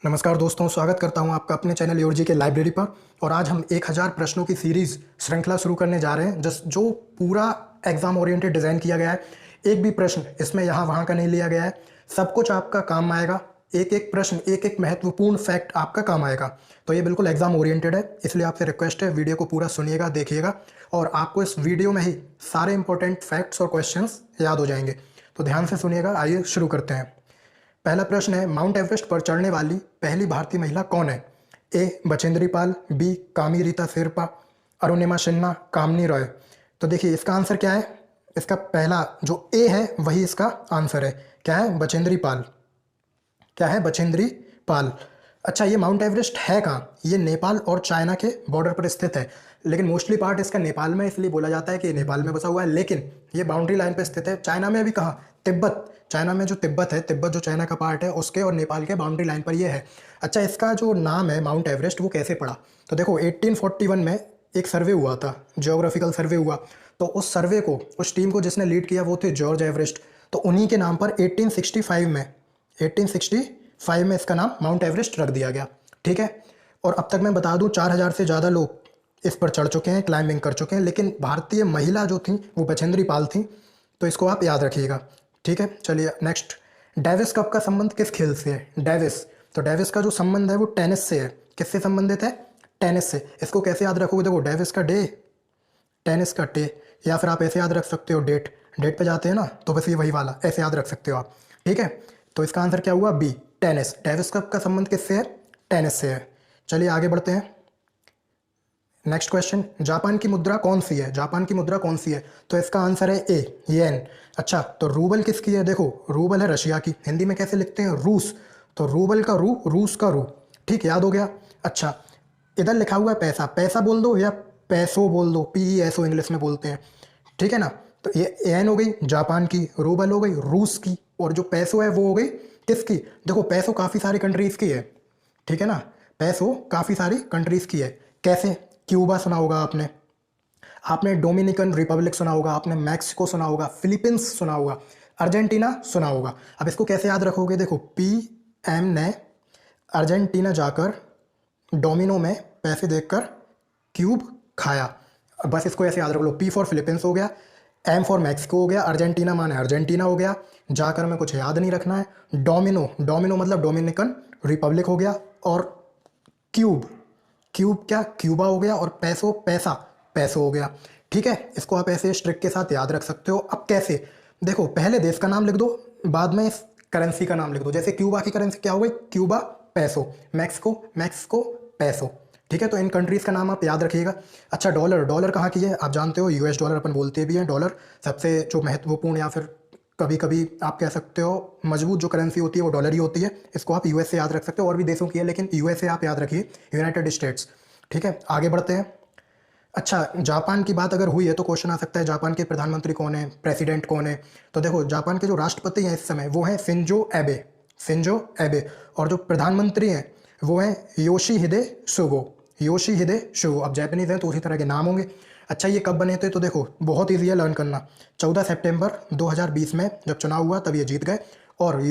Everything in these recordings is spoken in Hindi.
नमस्कार दोस्तों, स्वागत करता हूं आपका अपने चैनल योर जी के लाइब्रेरी पर। और आज हम 1000 प्रश्नों की सीरीज श्रृंखला शुरू करने जा रहे हैं जो पूरा एग्जाम ओरिएंटेड डिज़ाइन किया गया है। एक भी प्रश्न इसमें यहाँ वहाँ का नहीं लिया गया है। सब कुछ आपका काम आएगा। एक एक प्रश्न, एक एक महत्वपूर्ण फैक्ट आपका काम आएगा। तो ये बिल्कुल एग्जाम ओरिएंटेड है, इसलिए आपसे रिक्वेस्ट है वीडियो को पूरा सुनिएगा, देखिएगा और आपको इस वीडियो में ही सारे इंपॉर्टेंट फैक्ट्स और क्वेश्चंस याद हो जाएंगे। तो ध्यान से सुनिएगा। आइए शुरू करते हैं। पहला प्रश्न है, माउंट एवरेस्ट पर चढ़ने वाली पहली भारतीय महिला कौन है? ए बचेंद्री पाल, बी कामी रीता शेरपा, अरुणिमा सिन्हा, कामनी रॉय। तो देखिए इसका आंसर क्या है। इसका पहला जो ए है वही इसका आंसर है। क्या है? बचेंद्री पाल। क्या है? बचेंद्री पाल। अच्छा, ये माउंट एवरेस्ट है कहाँ? ये नेपाल और चाइना के बॉर्डर पर स्थित है, लेकिन मोस्टली पार्ट इसका नेपाल में, इसलिए बोला जाता है कि ये नेपाल में बसा हुआ है। लेकिन ये बाउंड्री लाइन पर स्थित है। चाइना में भी कहाँ? तिब्बत। चाइना में जो तिब्बत है, तिब्बत जो चाइना का पार्ट है, उसके और नेपाल के बाउंड्री लाइन पर ये है। अच्छा, इसका जो नाम है माउंट एवरेस्ट, वो कैसे पड़ा? तो देखो 1841 में एक सर्वे हुआ था, जियोग्राफिकल सर्वे हुआ। तो उस सर्वे को, उस टीम को जिसने लीड किया वो थे जॉर्ज एवरेस्ट। तो उन्हीं के नाम पर 1865 में इसका नाम माउंट एवरेस्ट रख दिया गया। ठीक है। और अब तक मैं बता दूं 4000 से ज़्यादा लोग इस पर चढ़ चुके हैं, क्लाइंबिंग कर चुके हैं, लेकिन भारतीय महिला जो थी वो बचेंद्री पाल थी। तो इसको आप याद रखिएगा। ठीक है, चलिए नेक्स्ट। डेविस कप का संबंध किस खेल से है? डेविस। तो डेविस का जो संबंध है वो टेनिस से है। किससे संबंधित है? टेनिस से। इसको कैसे याद रखोगे? देखो डेविस का डे, टेनिस का टे, या फिर आप ऐसे याद रख सकते हो डेट। डेट पे जाते हैं ना, तो बस ये वही वाला ऐसे याद रख सकते हो आप। ठीक है, तो इसका आंसर क्या हुआ? B, tennis. डेविस कप का संबंध किससे है? टेनिस से है। चलिए आगे बढ़ते हैं। नेक्स्ट क्वेश्चन, जापान की मुद्रा कौन सी है? जापान की मुद्रा कौन सी है? तो इसका आंसर है ए, येन। अच्छा, तो रूबल किसकी है? देखो रूबल है रशिया की। हिंदी में कैसे लिखते हैं? रूस। तो रूबल का रू, रूस का रू। ठीक, याद हो गया। अच्छा, इधर लिखा हुआ है पैसा। पैसा बोल दो या पैसो बोल दो, PESO इंग्लिश में बोलते हैं। ठीक है ना। तो ये येन हो गई जापान की, रूबल हो गई रूस की, और जो पैसो है वो हो गई किसकी? देखो पैसो काफ़ी सारी कंट्रीज़ की है। ठीक है ना, पैसो काफ़ी सारी कंट्रीज़ की है। कैसे? क्यूबा सुना होगा आपने, आपने डोमिनिकन रिपब्लिक सुना होगा, आपने मैक्सिको सुना होगा, फिलीपींस सुना होगा, अर्जेंटीना सुना होगा। अब इसको कैसे याद रखोगे? देखो PM ने अर्जेंटीना जाकर डोमिनो में पैसे देकर क्यूब खाया। बस इसको ऐसे याद रख लो। P फॉर फिलीपींस हो गया, M फॉर मैक्सिको हो गया, अर्जेंटीना माने अर्जेंटीना हो गया। जाकर में कुछ याद नहीं रखना है। डोमिनो, डोमिनो मतलब डोमिनिकन रिपब्लिक हो गया, और क्यूब, क्यूब क्या? क्यूबा हो गया, और पैसो, पैसा, पैसो हो गया। ठीक है, इसको आप ऐसे स्ट्रिक के साथ याद रख सकते हो। अब कैसे? देखो पहले देश का नाम लिख दो, बाद में इस करेंसी का नाम लिख दो। जैसे क्यूबा की करेंसी क्या हो गई? क्यूबा पैसो। मैक्सिको, मैक्सिको पैसो। ठीक है, तो इन कंट्रीज का नाम आप याद रखिएगा। अच्छा, डॉलर, डॉलर कहाँ की है? आप जानते हो US डॉलर अपन बोलते भी हैं। डॉलर सबसे जो महत्वपूर्ण, या फिर कभी कभी आप कह सकते हो मजबूत जो करेंसी होती है वो डॉलर ही होती है। इसको आप US से याद रख सकते हो, और भी देशों की है, लेकिन USA आप याद रखिए, यूनाइटेड स्टेट्स। ठीक है, आगे बढ़ते हैं। अच्छा, जापान की बात अगर हुई है तो क्वेश्चन आ सकता है जापान के प्रधानमंत्री कौन है, प्रेसिडेंट कौन है? तो देखो जापान के जो राष्ट्रपति हैं इस समय वो हैं शिंजो एबे, शिंजो एबे। और जो प्रधानमंत्री हैं वो हैं योशिहिदे सुगो, योशिहिदे सुगो। अब जापानीज हैं तो उसी तरह के नाम होंगे। अच्छा, ये कब बने थे? तो देखो बहुत ईजी है लर्न करना। 14 सितंबर 2020 में जब चुनाव हुआ तब ये जीत गए, और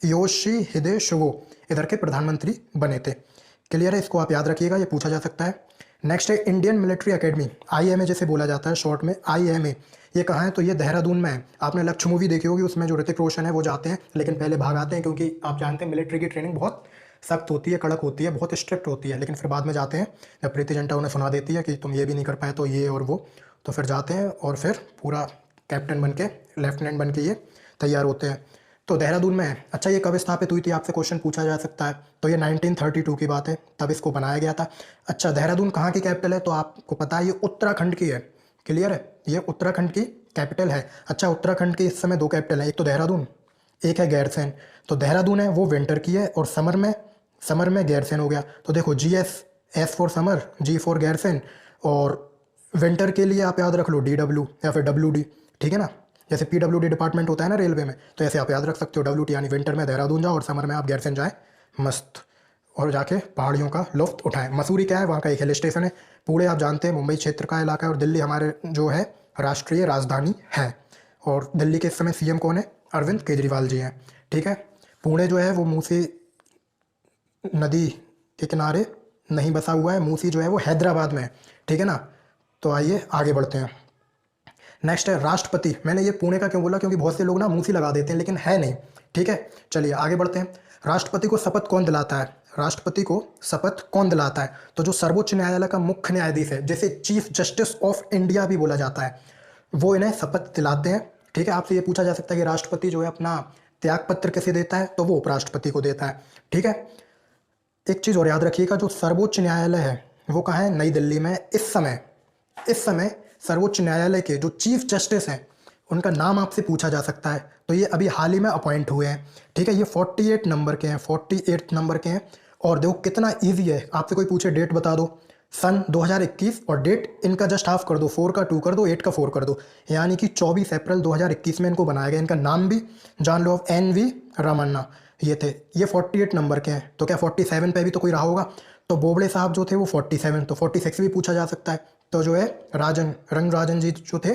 योशिहिदे सुगो इधर के प्रधानमंत्री बने थे। क्लियर है? इसको आप याद रखिएगा, ये पूछा जा सकता है। नेक्स्ट है इंडियन मिलिट्री एकेडमी, IMA जिसे बोला जाता है शॉर्ट में, IMA। ये कहाँ है? तो ये देहरादून में है। आपने लक्ष्य मूवी देखी होगी, उसमें जो ऋतिक रोशन है वो जाते हैं, लेकिन पहले भाग आते हैं, क्योंकि आप जानते हैं मिलिट्री की ट्रेनिंग बहुत सख्त होती है, कड़क होती है, बहुत स्ट्रिक्ट होती है। लेकिन फिर बाद में जाते हैं, जब प्रीति जिंटा उन्हें सुना देती है कि तुम ये भी नहीं कर पाए तो ये और वो, तो फिर जाते हैं और फिर पूरा कैप्टन बन के, लेफ्टिनेंट बन के ये तैयार होते हैं। तो देहरादून में है। अच्छा, ये कब स्थापित हुई थी? आपसे क्वेश्चन पूछा जा सकता है। तो ये 1932 की बात है, तब इसको बनाया गया था। अच्छा, देहरादून कहाँ की कैपिटल है? तो आपको पता है ये उत्तराखंड की है। क्लियर है? ये उत्तराखंड की कैपिटल है। अच्छा, उत्तराखंड की इस समय 2 कैपिटल है, एक तो देहरादून, एक है गैरसैंण। तो देहरादून है वो विंटर की है, और समर में गैरसैंण हो गया। तो देखो GS, S for summer, G for Gairsain, और विंटर के लिए आप याद रख लो DW या फिर WD। ठीक है ना, जैसे PWD डिपार्टमेंट होता है ना रेलवे में, तो ऐसे आप याद रख सकते हो WT, यानी विंटर में देहरादून जाओ और समर में आप गैरसैंण जाएँ मस्त, और जाके पहाड़ियों का लुत्फ उठाएं। मसूरी क्या है? वहाँ का एक हिल स्टेशन है। पुणे आप जानते हैं मुंबई क्षेत्र का इलाका है, और दिल्ली हमारे जो है राष्ट्रीय राजधानी है। और दिल्ली के इस समय CM कौन है? अरविंद केजरीवाल जी हैं। ठीक है, पुणे जो है वो मुंह से नदी के किनारे नहीं बसा हुआ है। मूसी जो है वो हैदराबाद में है, ठीक है ना। तो आइए आगे बढ़ते हैं। नेक्स्ट है राष्ट्रपति। मैंने ये पुणे का क्यों बोला, क्योंकि बहुत से लोग ना मूसी लगा देते हैं लेकिन है नहीं, ठीक है। चलिए आगे बढ़ते हैं। राष्ट्रपति को शपथ कौन दिलाता है? राष्ट्रपति को शपथ कौन दिलाता है? तो जो सर्वोच्च न्यायालय का मुख्य न्यायाधीश है, जिसे चीफ जस्टिस ऑफ इंडिया भी बोला जाता है, वो इन्हें शपथ दिलाते हैं, ठीक है। आपसे ये पूछा जा सकता है कि राष्ट्रपति जो है अपना त्याग पत्र किसे देता है, तो वो उपराष्ट्रपति को देता है, ठीक है। एक चीज़ और याद रखिएगा, जो सर्वोच्च न्यायालय है वो कहाँ है? नई दिल्ली में। इस समय सर्वोच्च न्यायालय के जो चीफ जस्टिस हैं उनका नाम आपसे पूछा जा सकता है, तो ये अभी हाल ही में अपॉइंट हुए हैं, ठीक है। ये 48 नंबर के हैं, 48 नंबर के हैं। और देखो कितना ईजी है, आपसे कोई पूछे डेट बता दो, सन 2021, और डेट इनका जस्ट हाफ कर दो, 4 का 2 कर दो, 8 का 4 कर दो, यानी कि 24 अप्रैल 2021 में इनको बनाया गया। इनका नाम भी जान लो, ऑफ NV रामन्ना ये थे। ये 48 नंबर के हैं, तो क्या 47 पे भी तो कोई रहा होगा? तो बोबड़े साहब जो थे वो 47, तो 46 भी पूछा जा सकता है। तो जो है रंगराजन जी जो थे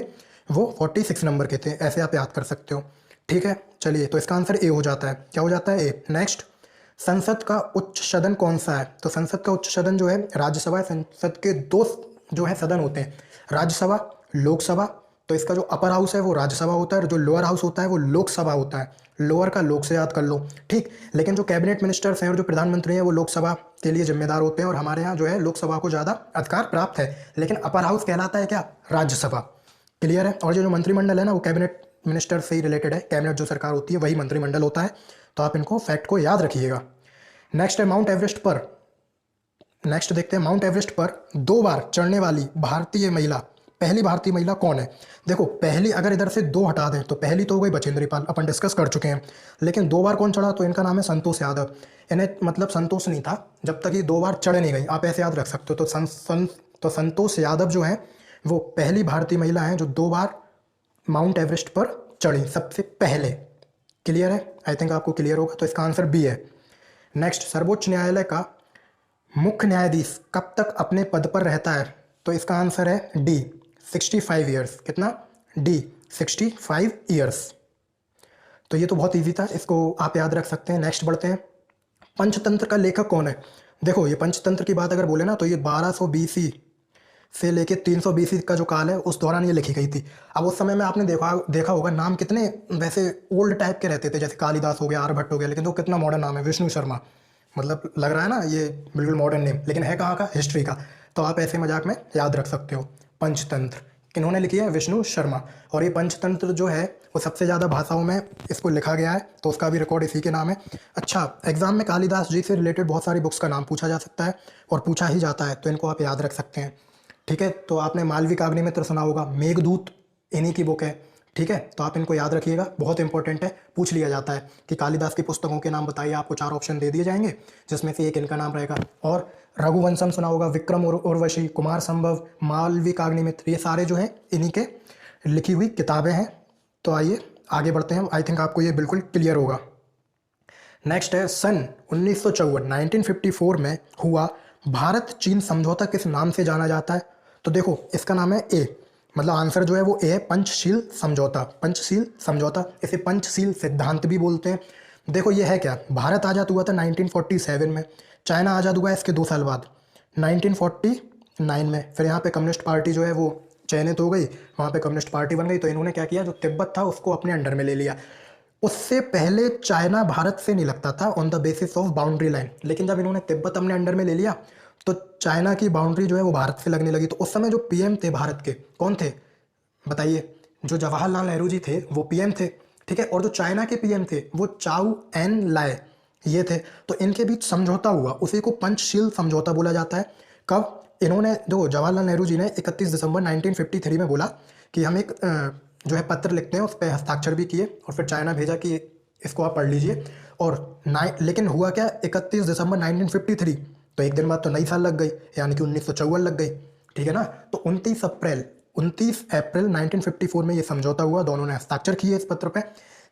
वो 46 नंबर के थे, ऐसे आप याद कर सकते हो, ठीक है। चलिए, तो इसका आंसर ए हो जाता है। क्या हो जाता है? ए। नेक्स्ट, संसद का उच्च सदन कौन सा है? तो संसद का उच्च सदन जो है राज्यसभा है। संसद के दो जो है सदन होते हैं, राज्यसभा, लोकसभा। तो इसका जो अपर हाउस है वो राज्यसभा होता है और जो लोअर हाउस होता है वो लोकसभा होता है। लोअर का लोक से याद कर लो, ठीक। लेकिन जो कैबिनेट मिनिस्टर्स हैं और जो प्रधानमंत्री हैं वो लोकसभा के लिए जिम्मेदार होते हैं, और हमारे यहाँ जो है लोकसभा को ज़्यादा अधिकार प्राप्त है, लेकिन अपर हाउस कहलाता है क्या? राज्यसभा। क्लियर है। और जो मंत्रिमंडल है ना वो कैबिनेट मिनिस्टर से ही रिलेटेड है, कैबिनेट जो सरकार होती है वही मंत्रिमंडल होता है। तो आप इनको फैक्ट को याद रखिएगा। नेक्स्ट है माउंट एवरेस्ट पर। नेक्स्ट देखते हैं, माउंट एवरेस्ट पर 2 बार चढ़ने वाली भारतीय महिला, पहली भारतीय महिला कौन है? देखो पहली अगर इधर से 2 हटा दें तो पहली तो हो गई बचेंद्री पाल, अपन डिस्कस कर चुके हैं। लेकिन 2 बार कौन चढ़ा? तो इनका नाम है संतोष यादव। इन्हें मतलब संतोष नहीं था जब तक ये 2 बार चढ़ नहीं गई, आप ऐसे याद रख सकते हो। तो संतोष यादव जो है वो पहली भारतीय महिला हैं जो 2 बार माउंट एवरेस्ट पर चढ़ी, सबसे पहले। क्लियर है? आई थिंक आपको क्लियर होगा, तो इसका आंसर बी है। नेक्स्ट, सर्वोच्च न्यायालय का मुख्य न्यायाधीश कब तक अपने पद पर रहता है? तो इसका आंसर है डी, 65 ईयर्स। कितना? D, 65 years. तो ये तो बहुत इजी था, इसको आप याद रख सकते हैं। नेक्स्ट बढ़ते हैं, पंचतंत्र का लेखक कौन है? देखो ये पंचतंत्र की बात अगर बोले ना तो ये 1200 BC से लेके 300 BC का जो काल है उस दौरान ये लिखी गई थी। अब उस समय में आपने देखा होगा नाम कितने वैसे ओल्ड टाइप के रहते थे, जैसे कालिदास हो गया, आर्यभट्ट हो गया, लेकिन वो कितना मॉडर्न नाम है, विष्णु शर्मा। मतलब लग रहा है ना ये बिल्कुल मॉडर्न नेम, लेकिन है कहाँ का? हिस्ट्री का। तो आप ऐसे मजाक में याद रख सकते हो। पंचतंत्र किन्होंने लिखी है? विष्णु शर्मा। और ये पंचतंत्र जो है वो सबसे ज़्यादा भाषाओं में इसको लिखा गया है, तो उसका भी रिकॉर्ड इसी के नाम है। अच्छा, एग्जाम में कालिदास जी से रिलेटेड बहुत सारी बुक्स का नाम पूछा जा सकता है और पूछा ही जाता है, तो इनको आप याद रख सकते हैं, ठीक है। तो आपने मालविका अग्निमित्र सुना होगा, मेघदूत इन्हीं की बुक है, ठीक है। तो आप इनको याद रखिएगा, बहुत इंपॉर्टेंट है, पूछ लिया जाता है कि कालिदास की पुस्तकों के नाम बताइए, आपको 4 ऑप्शन दे दिए जाएंगे जिसमें से एक इनका नाम रहेगा। और रघुवंशम सुना होगा, विक्रम उर्वशी, कुमार संभव, मालविकाग्निमित्र, ये सारे जो हैं इन्हीं के लिखी हुई किताबें हैं। तो आइए आगे बढ़ते हैं, आई थिंक आपको ये बिल्कुल क्लियर होगा। नेक्स्ट है, सन 1954 में हुआ भारत चीन समझौता किस नाम से जाना जाता है? तो देखो इसका नाम है ए, मतलब आंसर जो है वो ए है, पंचशील समझौता। पंचशील समझौता, इसे पंचशील सिद्धांत भी बोलते हैं। देखो ये है क्या, भारत आज़ाद हुआ था 1947 में, चाइना आज़ाद हुआ है इसके 2 साल बाद 1949 में। फिर यहाँ पे कम्युनिस्ट पार्टी जो है वो चयनित हो गई, वहाँ पे कम्युनिस्ट पार्टी बन गई, तो इन्होंने क्या किया, जो तिब्बत था उसको अपने अंडर में ले लिया। उससे पहले चाइना भारत से नहीं लगता था on the basis of boundary line, लेकिन जब इन्होंने तिब्बत अपने अंडर में ले लिया तो चाइना की बाउंड्री जो है वो भारत से लगने लगी। तो उस समय जो पीएम थे भारत के, कौन थे बताइए? जो जवाहरलाल नेहरू जी थे वो पीएम थे, ठीक है। और जो चाइना के पीएम थे वो चाउ एन लाए, ये थे। तो इनके बीच समझौता हुआ, उसी को पंचशील समझौता बोला जाता है। कब? इन्होंने जो जवाहरलाल नेहरू जी ने 31 दिसंबर 1953 में बोला कि हम एक जो है पत्र लिखते हैं, उस पर हस्ताक्षर भी किए और फिर चाइना भेजा कि इसको आप पढ़ लीजिए। और लेकिन हुआ क्या, 31 दिसंबर 1953, तो एक दिन बाद तो नई साल लग गई, यानी कि 1954 लग गई, ठीक है ना। तो 29 अप्रैल 1954 में ये समझौता हुआ, दोनों ने हस्ताक्षर किए इस पत्र पे,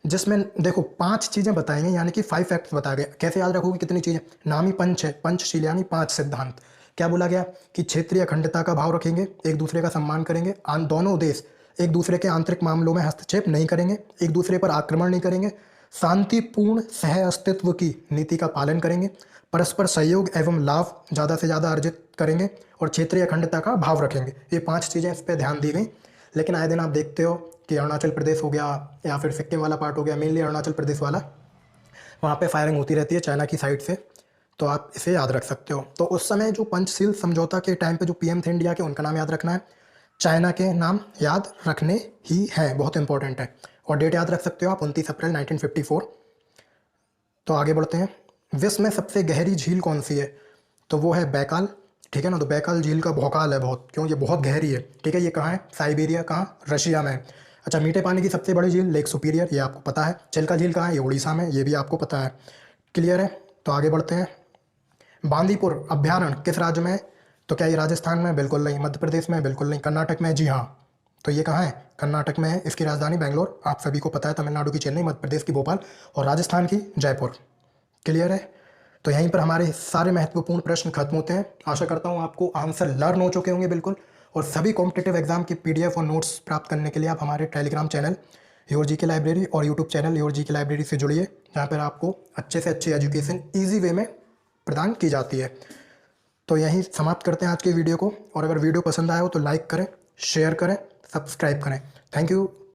जिसमें देखो 5 चीज़ें बताई गई, यानी कि 5 फैक्ट्स बताए गए। कैसे याद रखोगे कितनी चीज़ें? नाम ही पंच है, पंचशील यानी 5 सिद्धांत। क्या बोला गया कि क्षेत्रीय अखंडता का भाव रखेंगे, एक दूसरे का सम्मान करेंगे, दोनों देश एक दूसरे के आंतरिक मामलों में हस्तक्षेप नहीं करेंगे, एक दूसरे पर आक्रमण नहीं करेंगे, शांतिपूर्ण सह अस्तित्व की नीति का पालन करेंगे, परस्पर सहयोग एवं लाभ ज़्यादा से ज़्यादा अर्जित करेंगे और क्षेत्रीय अखंडता का भाव रखेंगे। ये 5 चीज़ें इस पर ध्यान दी गई। लेकिन आए दिन आप देखते हो कि अरुणाचल प्रदेश हो गया या फिर सिक्किम वाला पार्ट हो गया, मेनली अरुणाचल प्रदेश वाला, वहाँ पे फायरिंग होती रहती है चाइना की साइड से, तो आप इसे याद रख सकते हो। तो उस समय जो पंचशील समझौता के टाइम पे जो पीएम थे इंडिया के, उनका नाम याद रखना है, चाइना के नाम याद रखने ही हैं, बहुत इंपॉर्टेंट है। और डेट याद रख सकते हो आप, 29 अप्रैल 1954। तो आगे बढ़ते हैं। विश्व में सबसे गहरी झील कौन सी है? तो वो है बैकाल, ठीक है ना। तो बैकाल झील का भौकाल है बहुत, क्यों, ये बहुत गहरी है, ठीक है। ये कहाँ है? साइबेरिया, कहाँ? रशिया में है। अच्छा, मीठे पानी की सबसे बड़ी झील लेक सुपीरियर, ये आपको पता है। चिल्का झील कहाँ है? ये उड़ीसा में, ये भी आपको पता है। क्लियर है। तो आगे बढ़ते हैं। बांदीपुर अभ्यारण्य किस राज्य में है? तो क्या ये राजस्थान में है? बिल्कुल नहीं। मध्य प्रदेश में है? बिल्कुल नहीं। कर्नाटक में है? जी हाँ। तो ये कहाँ है? कर्नाटक में है। इसकी राजधानी बेंगलोर, आप सभी को पता है। तमिलनाडु की चेन्नई, मध्य प्रदेश की भोपाल और राजस्थान की जयपुर। क्लियर है। तो यहीं पर हमारे सारे महत्वपूर्ण प्रश्न खत्म होते हैं। आशा करता हूँ आपको आंसर लर्न हो चुके होंगे बिल्कुल। और सभी कॉम्पिटिटिव एग्जाम की पीडीएफ और नोट्स प्राप्त करने के लिए आप हमारे टेलीग्राम चैनल योर जी के लाइब्रेरी और यूट्यूब चैनल योर जी के लाइब्रेरी से जुड़िए, जहाँ पर आपको अच्छे से अच्छी एजुकेशन ईजी वे में प्रदान की जाती है। तो यहीं समाप्त करते हैं आज की वीडियो को। और अगर वीडियो पसंद आया हो तो लाइक करें, शेयर करें, सब्सक्राइब करें। Thank you.